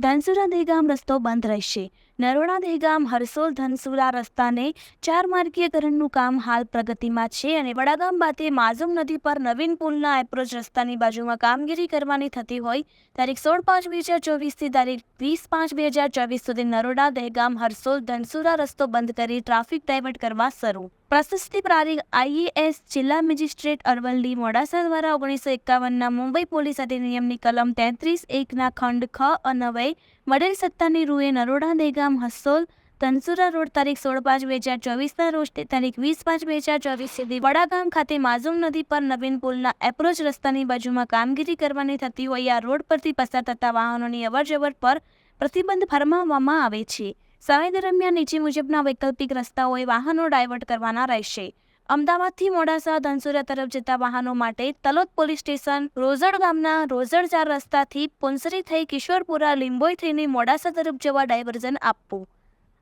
ધનસુરા દહેગામ રસ્તો બંધ રહેશે. નરોડા દહેગામ હરસોલ ધનસુરા રસ્તાને 4 માર્ગીયકરણનું કામ હાલ પ્રગતિમાં છે અને વડાગામ બાતે માઝુમ નદી પર નવીન પુલના એપ્રોચ રસ્તાની બાજુમાં કામગીરી કરવાની થતી હોય તારીખ 16/5/2024 થી તારીખ 20/5/2024 સુધી નરોડા દહેગામ હરસોલ ધનસુરા રસ્તો બંધ કરી ટ્રાફિક ડાયવર્ટ કરવા શરૂ. પ્રશસ્તિ પ્રારી IAS જિલ્લા મેજિસ્ટ્રેટ અરવલ્લી મોડાસા દ્વારા 1951ના મુંબઈ પોલીસ અધિનિયમની કલમ 33(1) ખંડ ખ અન્વયે મળેલ સત્તાની રૂએ નરોડા દહેગામ હરસોલ ધનસુરા રોડ તારીખ 16/5/2024ના રોજ તારીખ 20/5/2024 સુધી વડાગામ ખાતે માઝુમ નદી પર નવીન પુલના એપ્રોચ રસ્તાની બાજુમાં કામગીરી કરવાની થતી હોય આ રોડ પરથી પસાર થતા વાહનોની અવરજવર પર પ્રતિબંધ ફરમાવવામાં આવે છે. સમય દરમિયાન નીચે મુજબના વૈકલ્પિક રસ્તાઓએ વાહનો ડાયવર્ટ કરવાના રહેશે. અમદાવાદથી મોડાસા ધનસુરા તરફ જતા વાહનો માટે તલોદ પોલીસ સ્ટેશન રોઝડ ગામના રોઝડ 4 રસ્તાથી પોન્સરી થઈ કિશોરપુરા લીંબોઈ થઈને મોડાસા તરફ જવા ડાયવર્ઝન આપવું.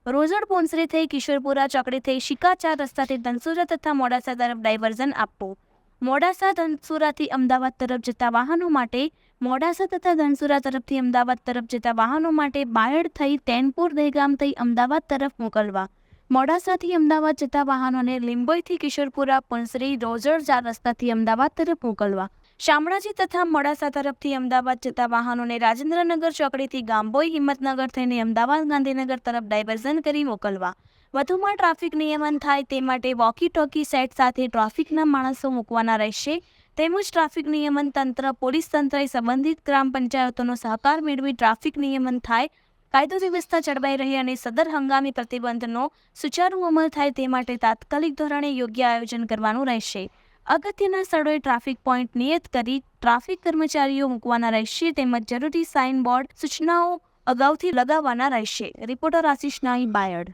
રોઝડ પોન્સરી થઈ કિશોરપુરા ચોકડી થઈ શિકા 4 રસ્તાથી ધનસુરા તથા મોડાસા તરફ ડાયવર્ઝન આપવું. મોડાસા ધનસુરાથી અમદાવાદ તરફ જતા વાહનો માટે મોડાસા તથા ધનસુરા તરફથી અમદાવાદ તરફ જતા વાહનો માટે બાયડ થઈ તેનપુર દહેગામ થઈ અમદાવાદ તરફ મોકલવા. મોડાસાથી અમદાવાદ જતા વાહનોને લીંબોઈથી કિશોરપુરા પોન્સરી રોઝડ 4 રસ્તાથી અમદાવાદ તરફ મોકલવા. શામળાજી તથા મોડાસા તરફથી અમદાવાદ જતા વાહનોને રાજેન્દ્રનગર ચોકડીથી ગામબોઈ હિંમતનગર થઈને અમદાવાદ ગાંધીનગર તરફ ડાયવર્ઝન કરી મોકલવા. વધુમાં ટ્રાફિક નિયમન થાય તે માટે વોકી ટોકી સેટ સાથે ટ્રાફિકના માણસો મૂકવાના રહેશે. તેમજ ટ્રાફિક નિયમન તંત્ર પોલીસ તંત્રએ સંબંધિત ગ્રામ પંચાયતોનો સહકાર મેળવી ટ્રાફિક નિયમન થાય, કાયદો વ્યવસ્થા જળવાઈ રહે અને સદર હંગામી પ્રતિબંધનો સુચારુ અમલ થાય તે માટે તાત્કાલિક ધોરણે યોગ્ય આયોજન કરવાનું રહેશે. અગત્યના સ્થળોએ ટ્રાફિક પોઈન્ટ નિયત કરી ટ્રાફિક કર્મચારીઓ મૂકવાના રહેશે તેમજ જરૂરી સાઇન બોર્ડ સૂચનાઓ અગાઉથી લગાવવાના રહેશે. રિપોર્ટર આશિષ નાઈ, બાયડ.